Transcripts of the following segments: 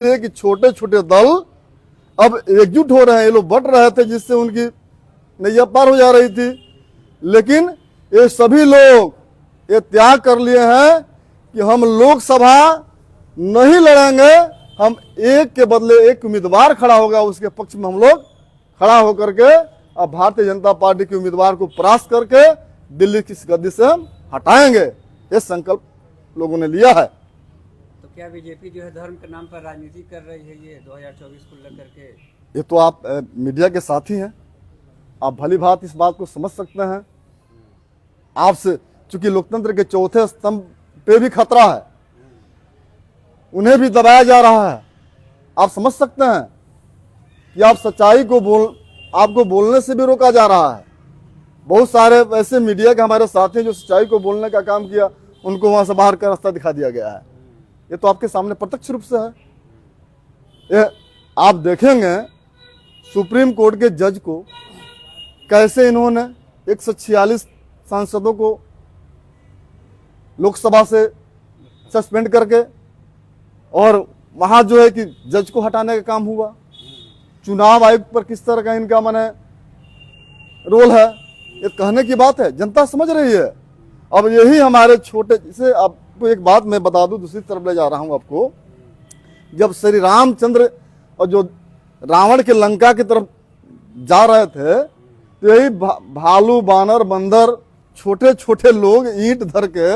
कि छोटे छोटे दल अब एकजुट हो रहे हैं, ये लोग बट रहे थे जिससे उनकी नैया पार हो जा रही थी। लेकिन ये सभी लोग ये त्याग कर लिए हैं कि हम लोकसभा नहीं लड़ेंगे, हम एक के बदले एक उम्मीदवार खड़ा होगा उसके पक्ष में हम लोग खड़ा होकर के अब भारतीय जनता पार्टी के उम्मीदवार को परास्त करके दिल्ली की गद्दी से हम हटाएंगे। ये संकल्प लोगों ने लिया है। तो क्या बीजेपी जो है धर्म के नाम पर राजनीति कर रही है ये 2024 को लेकर के? ये तो आप मीडिया के साथी हैं, आप भली भांति इस बात को समझ सकते हैं। आपसे चूंकि लोकतंत्र के चौथे स्तंभ पे भी खतरा है, उन्हें भी दबाया जा रहा है। आप समझ सकते हैं कि आप सच्चाई को आपको बोलने से भी रोका जा रहा है। बहुत सारे ऐसे मीडिया के हमारे साथी जो सच्चाई को बोलने का काम किया, उनको वहां से बाहर का रास्ता दिखा दिया गया है। ये तो आपके सामने प्रत्यक्ष रूप से है। ये आप देखेंगे सुप्रीम कोर्ट के जज को कैसे इन्होंने 146 सांसदों को लोकसभा से सस्पेंड करके, और वहां जो है कि जज को हटाने का काम हुआ। चुनाव आयोग पर किस तरह का इनका माने रोल है, ये कहने की बात है, जनता समझ रही है। अब यही हमारे छोटे, जैसे आपको एक बात मैं बता दूं, दूसरी तरफ ले जा रहा हूं आपको। जब श्री रामचंद्र और जो रावण के लंका की तरफ जा रहे थे, तो यही भालू बानर बंदर छोटे छोटे लोग ईंट धर के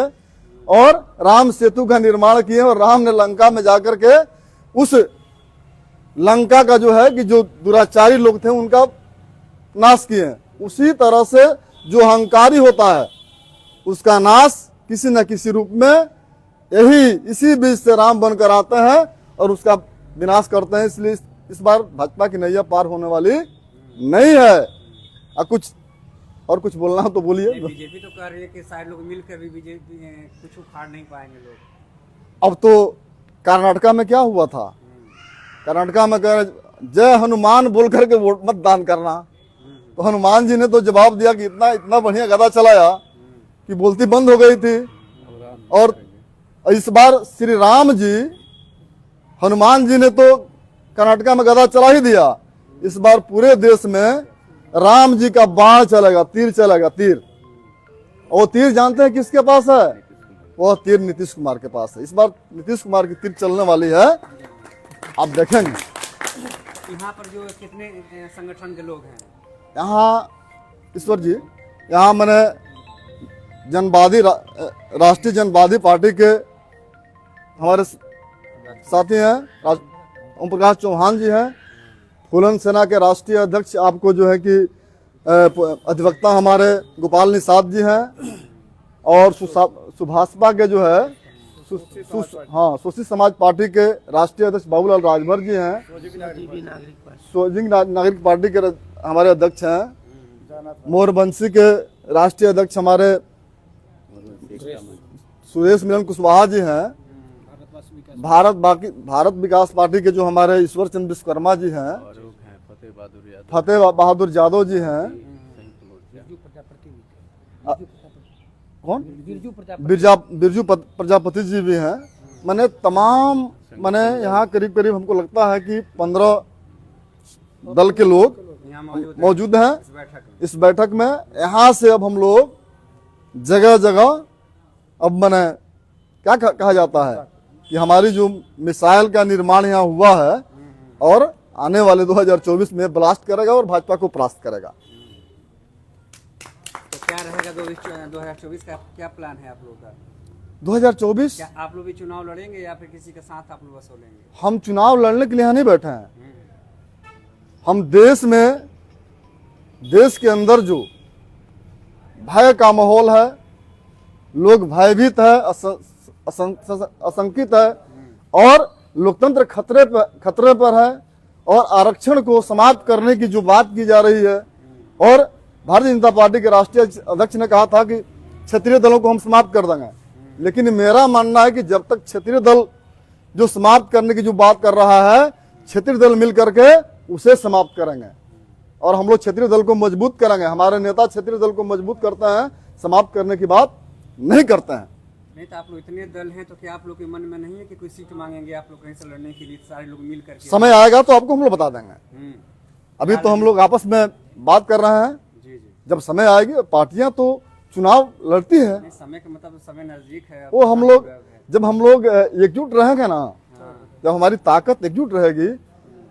और राम सेतु का निर्माण किए, और राम ने लंका में जाकर के उस लंका का जो है कि जो दुराचारी लोग थे उनका नाश किए। उसी तरह से जो अहंकारी होता है उसका नाश किसी न किसी रूप में इसी बीच से राम बनकर आते हैं और उसका विनाश करते हैं। इसलिए इस बार भाजपा की नैया पार होने वाली नहीं है। कुछ बोलना हो तो बोलिए। बीजेपी तो कह रही है कि सारे लोग मिलकर भी बीजेपी कुछ उखाड़ नहीं पाएंगे लोग। अब तो कर्नाटका में क्या हुआ था, कर्नाटका में कह जय हनुमान बोल करके वोट मतदान करना, तो हनुमान जी ने तो जवाब दिया कि इतना बढ़िया गदा चलाया कि बोलती बंद हो गई थी। और इस बार श्री राम जी, हनुमान जी ने तो कर्नाटका में गदा चला ही दिया, इस बार पूरे देश में राम जी का बाण चलेगा, तीर चलेगा, तीर। और तीर जानते हैं किसके पास है? वह तीर नीतीश कुमार के पास है। इस बार नीतीश कुमार की तीर चलने वाली है, आप देखेंगे। यहाँ पर जो कितने संगठन के लोग हैं? यहाँ ईश्वर जी, यहाँ मैंने राष्ट्रीय जनवादी पार्टी के हमारे साथी हैं, ओम प्रकाश चौहान जी हैं, फूलन सेना के राष्ट्रीय अध्यक्ष आपको जो है कि अधिवक्ता हमारे गोपाल निषाद जी हैं, और सुभाषपा के जो है सोशलिस्ट समाज पार्टी के राष्ट्रीय अध्यक्ष बाबूलाल राजभर जी हैं, सोजिंग नागरिक पार्टी के हमारे अध्यक्ष हैं, मोरबंशी के राष्ट्रीय अध्यक्ष हमारे सुरेश मिलन कुशवाहा जी हैं, भारत विकास पार्टी के जो हमारे ईश्वर चंद्र विश्वकर्मा जी हैं, फतेह बहादुर यादव जी हैं, कौन बिरजू प्रजापति जी भी हैं। मैंने तमाम यहाँ करीब हमको लगता है कि 15 दल के लोग मौजूद हैं इस बैठक में। यहाँ से अब हम लोग जगह जगह अब क्या कहा जाता है कि हमारी जो मिसाइल का निर्माण यहाँ हुआ है और आने वाले 2024 में ब्लास्ट करेगा और भाजपा को परास्त करेगा। तो क्या रहेगा 2024 का क्या प्लान है आप लोगों का? 2024 क्या आप लोग भी चुनाव लड़ेंगे या फिर किसी के साथ आप लोग वसूलेंगे? हम चुनाव लड़ने के लिए यहाँ नहीं बैठे हैं। हम देश के अंदर जो भय का माहौल है, लोग भयभीत है, आशंकित है, और लोकतंत्र खतरे पर है, और आरक्षण को समाप्त करने की जो बात की जा रही है, और भारतीय जनता पार्टी के राष्ट्रीय अध्यक्ष ने कहा था कि क्षेत्रीय दलों को हम समाप्त कर देंगे। लेकिन मेरा मानना है कि जब तक क्षेत्रीय दल जो समाप्त करने की जो बात कर रहा है, क्षेत्रीय दल मिल करके उसे समाप्त करेंगे, और हम लोग क्षेत्रीय दल को मजबूत करेंगे। हमारे नेता क्षेत्रीय दल को मजबूत करते हैं, समाप्त करने की बात नहीं करते हैं। नहीं तो आप लोग इतने दल हैं तो क्या आप लोग के मन में नहीं है कि कोई सीट मांगेंगे आप लोग कहीं से लड़ने के लिए, सारे लोग मिल करके? समय आएगा तो आपको हम लोग बता देंगे। अभी तो हम लोग आपस में बात कर रहे हैं। जी जी। जब समय आएगी, पार्टियां तो चुनाव लड़ती है, नहीं, समय का मतलब समय नजदीक है। वो हम लोग जब हम लोग एकजुट रहेंगे ना, जब हमारी ताकत एकजुट रहेगी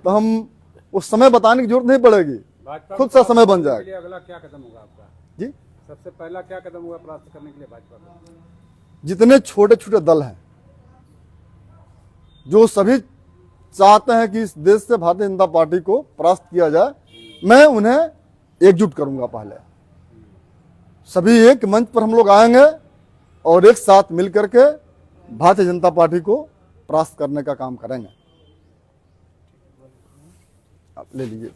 तो हम उस समय बताने की जरूरत नहीं पड़ेगी, खुद सा समय बन जाएगा। अगला क्या कदम होगा आपका? जी, सबसे पहला क्या कदम होगा प्राप्त करने के लिए भाजपा का? जितने छोटे छोटे दल हैं जो सभी चाहते हैं कि इस देश से भारतीय जनता पार्टी को परास्त किया जाए, मैं उन्हें एकजुट करूंगा। पहले सभी एक मंच पर हम लोग आएंगे और एक साथ मिलकर के भारतीय जनता पार्टी को परास्त करने का काम करेंगे। आप ले लीजिए।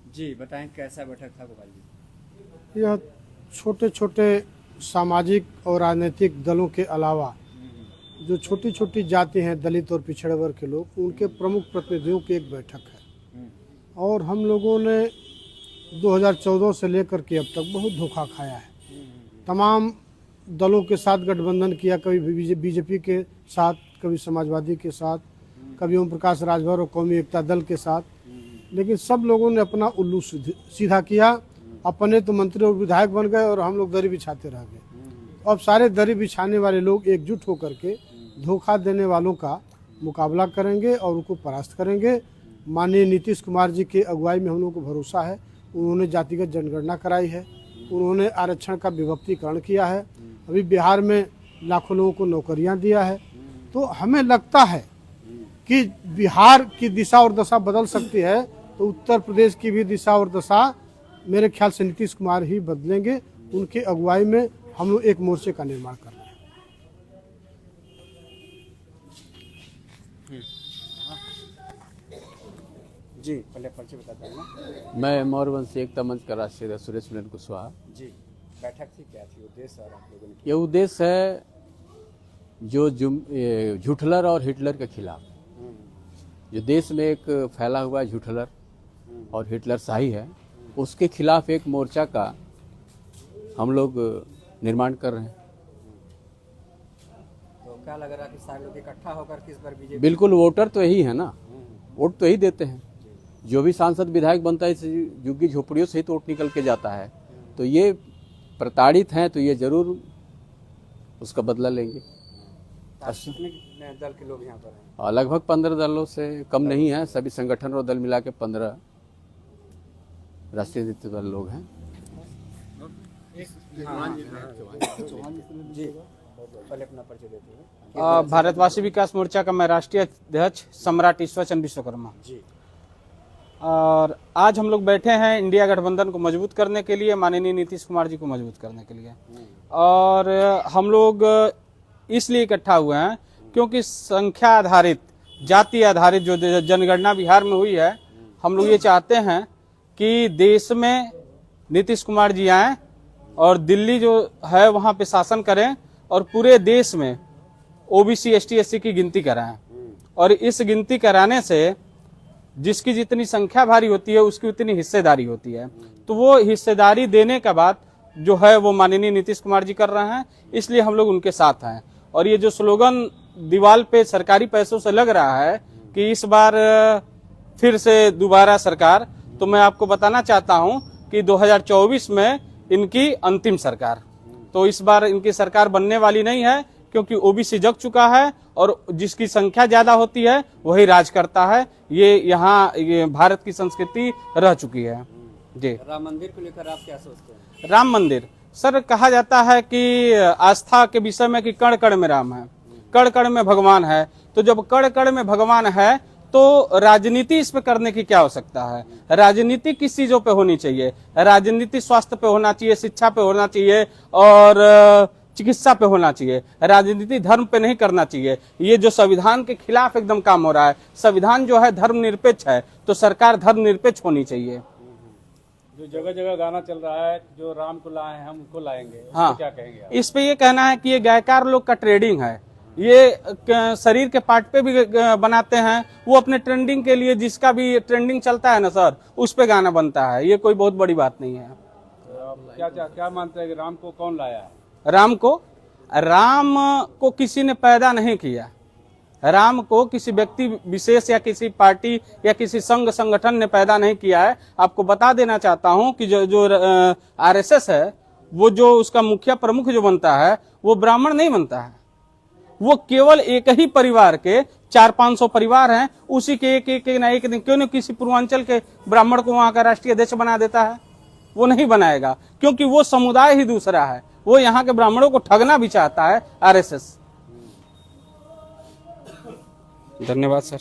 जी बताएं, कैसा बैठक था गोपाल जी? यह छोटे छोटे सामाजिक और राजनीतिक दलों के अलावा जो छोटी छोटी जाति हैं, दलित और पिछड़े वर्ग के लोग, उनके प्रमुख प्रतिनिधियों की एक बैठक है। और हम लोगों ने 2014 से लेकर के अब तक बहुत धोखा खाया है। तमाम दलों के साथ गठबंधन किया, कभी बीजेपी के साथ, कभी समाजवादी के साथ, कभी ओम प्रकाश राजभर और कौमी एकता दल के साथ, लेकिन सब लोगों ने अपना उल्लू सीधा किया। अपने तो मंत्री और विधायक बन गए और हम लोग दरी बिछाते रह गए। अब सारे दरी बिछाने वाले लोग एकजुट होकर के धोखा देने वालों का मुकाबला करेंगे और उनको परास्त करेंगे। माननीय नीतीश कुमार जी की अगुवाई में हम लोगों को भरोसा है। उन्होंने जातिगत जनगणना कराई है, उन्होंने आरक्षण का विभक्तीकरण किया है, अभी बिहार में लाखों लोगों को नौकरियां दिया है। तो हमें लगता है कि बिहार की दिशा और दशा बदल सकती है, तो उत्तर प्रदेश की भी दिशा और दशा मेरे ख्याल से नीतीश कुमार ही बदलेंगे। उनकी अगुवाई में हम लोग एक मोर्चे का निर्माण कर रहे हैं। जी पहले परिचय बताते हैं ना। मैं मौर्यवंशी एकता मंच का राष्ट्रीय अध्यक्ष सुरेश मिलन कुशवाहा। जी बैठक थी, क्या थी उद्देश्य और आप लोगों ने? ये उद्देश्य है जो झूठलर और हिटलर के खिलाफ, जो देश में एक फैला हुआ झूठलर और हिटलर शाही है, उसके खिलाफ एक मोर्चा का हम लोग निर्माण कर रहे हैं। तो क्या लग रहा है कि सारे लोग इकट्ठा होकर किस बार बीजेपी? बिल्कुल, वोटर तो यही है ना, वोट तो यही देते हैं। जो भी सांसद विधायक बनता है, इस झुग्गी झोपड़ियों से ही तो वोट निकल के जाता है। तो ये प्रताड़ित हैं, तो ये जरूर उसका बदला लेंगे। कितने दल के लोग यहाँ पर हैं? लगभग 15 दलों से कम नहीं है, सभी संगठन और दल मिला के 15 राष्ट्रीय नेतृत्व दल लोग हैं। जी पहले अपना परिचय देते हैं। भारतवासी विकास मोर्चा का मैं राष्ट्रीय अध्यक्ष सम्राट ईश्वर चंद्र विश्वकर्मा जी। और आज हम लोग बैठे हैं इंडिया गठबंधन को मजबूत करने के लिए, माननीय नीतीश कुमार जी को मजबूत करने के लिए। और हम लोग इसलिए इकट्ठा हुए हैं क्योंकि संख्या आधारित, जाति आधारित जो जनगणना बिहार में हुई है, हम लोग ये चाहते हैं कि देश में नीतीश कुमार जी आएं और दिल्ली जो है वहाँ पे शासन करें और पूरे देश में ओबीसी एसटी एससी की गिनती कराएं। और इस गिनती कराने से जिसकी जितनी संख्या भारी होती है उसकी उतनी हिस्सेदारी होती है। तो वो हिस्सेदारी देने का बात जो है वो माननीय नीतीश कुमार जी कर रहे हैं, इसलिए हम लोग उनके साथ हैं। और ये जो स्लोगन दीवार पे सरकारी पैसों से लग रहा है कि इस बार फिर से दोबारा सरकार, तो मैं आपको बताना चाहता हूं कि 2024 में इनकी अंतिम सरकार, तो इस बार इनकी सरकार बनने वाली नहीं है, क्योंकि ओबीसी जग चुका है और जिसकी संख्या ज्यादा होती है वही राज करता है। ये यहाँ भारत की संस्कृति रह चुकी है। जी। राम मंदिर को लेकर आप क्या सोचते हैं? राम मंदिर, सर कहा जाता है कि आस्था के विषय में कि कण कण में राम है, कण कण में भगवान है। तो जब कण कण में भगवान है तो राजनीति इस पे करने की क्या आवश्यकता है? राजनीति किस चीजों पे होनी चाहिए? राजनीति स्वास्थ्य पे होना चाहिए, शिक्षा पे होना चाहिए और चिकित्सा पे होना चाहिए। राजनीति धर्म पे नहीं करना चाहिए। ये जो संविधान के खिलाफ एकदम काम हो रहा है। संविधान जो है धर्मनिरपेक्ष है, तो सरकार धर्मनिरपेक्ष होनी चाहिए। जो जगह जगह गाना चल रहा है, जो राम को लाए हैं हम उनको लाएंगे, हाँ, क्या कहेंगे आप? इस पे ये कहना है कि ये गायकार लोग का ट्रेडिंग है। ये शरीर के पार्ट पे भी बनाते हैं, वो अपने ट्रेंडिंग के लिए, जिसका भी ट्रेंडिंग चलता है ना सर, उस पे गाना बनता है। ये कोई बहुत बड़ी बात नहीं है। क्या मानते हैं कि राम को कौन लाया है? राम को किसी ने पैदा नहीं किया। राम को किसी व्यक्ति विशेष या किसी पार्टी या किसी संघ संगठन ने पैदा नहीं किया है। आपको बता देना चाहता हूं कि जो आरएसएस है, वो जो उसका मुखिया प्रमुख जो बनता है, वो ब्राह्मण नहीं बनता है। वो केवल एक ही परिवार के 400-500 परिवार हैं, उसी के एक दिन क्यों नहीं किसी पूर्वांचल के ब्राह्मण को वहां का राष्ट्रीय अध्यक्ष बना देता है? वो नहीं बनाएगा, क्योंकि वो समुदाय ही दूसरा है। वो यहाँ के ब्राह्मणों को ठगना भी चाहता है आरएसएस। धन्यवाद सर।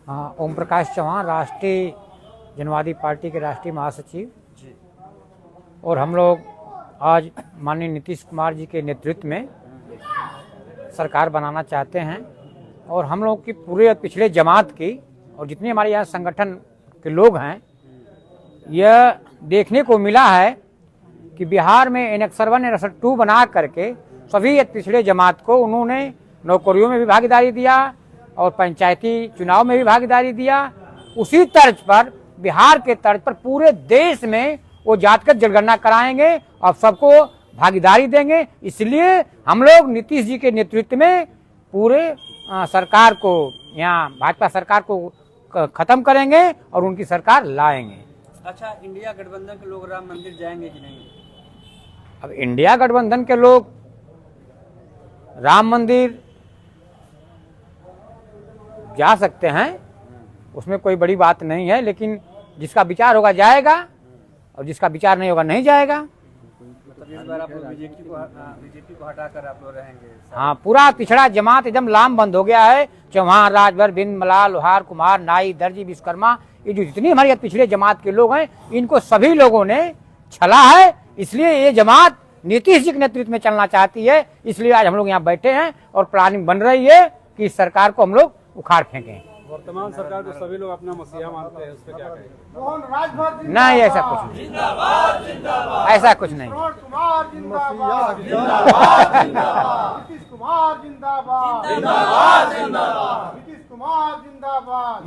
हाँ, ओम प्रकाश चौहान, राष्ट्रीय जनवादी पार्टी के राष्ट्रीय महासचिव। और हम लोग आज माननीय नीतीश कुमार जी के नेतृत्व में सरकार बनाना चाहते हैं। और हम लोग की पूरे पिछले जमात की और जितने हमारे यहाँ संगठन के लोग हैं, यह देखने को मिला है कि बिहार में एनेक्सर 1 एनेक्सर 2 बना करके सभी पिछड़े जमात को उन्होंने नौकरियों में भी भागीदारी दिया और पंचायती चुनाव में भी भागीदारी दिया। उसी तर्ज पर, बिहार के तर्ज पर पूरे देश में वो जातिगत जनगणना कराएंगे और सबको भागीदारी देंगे। इसलिए हम लोग नीतीश जी के नेतृत्व में पूरे सरकार को, यहाँ भाजपा सरकार को खत्म करेंगे और उनकी सरकार लाएंगे। अच्छा, इंडिया गठबंधन के लोग राम मंदिर जाएंगे कि नहीं? अब इंडिया गठबंधन के लोग राम मंदिर जा सकते हैं, उसमें कोई बड़ी बात नहीं है, लेकिन जिसका विचार होगा जाएगा और जिसका विचार नहीं होगा नहीं जाएगा। मतलब इस बार आप लोग बीजेपी को हटाकर आप लोग रहेंगे? हाँ, पूरा पिछड़ा जमात एकदम लामबंद हो गया है। चौहान, राजभर, बिंद, मलाल, लोहार, कुमार, नाई, दर्जी, विश्वकर्मा, ये जो जितनी हमारी पिछड़े जमात के लोग हैं, इनको सभी लोगों ने छला है। इसलिए ये जमात नीतीश जी के नेतृत्व में चलना चाहती है। इसलिए आज हम लोग यहाँ बैठे हैं और प्लानिंग बन रही है कि इस सरकार को हम लोग उखाड़ फेंकें। वर्तमान सरकार को सभी लोग अपना मसीहा मानते हैं, उस पर क्या कहेंगे? नहीं, ऐसा कुछ नहीं, ऐसा कुछ नहीं।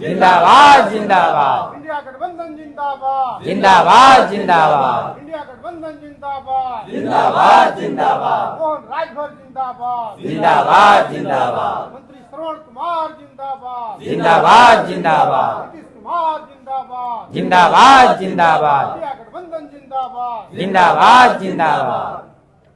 जिंदाबाद जिंदाबाद, इंडिया गठबंधन जिंदाबाद, जिंदाबाद जिंदाबाद, इंडिया गठबंधन जिंदाबाद, जिंदाबाद जिंदाबाद, मोहन राजभर जिंदाबाद, जिंदाबाद जिंदाबाद, मंत्री श्रवण कुमार जिंदाबाद, जिंदाबाद जिंदाबाद, नीतीश कुमार जिंदाबाद, जिंदाबाद जिंदाबाद, इंडिया गठबंधन जिंदाबाद, जिंदाबाद जिंदाबाद।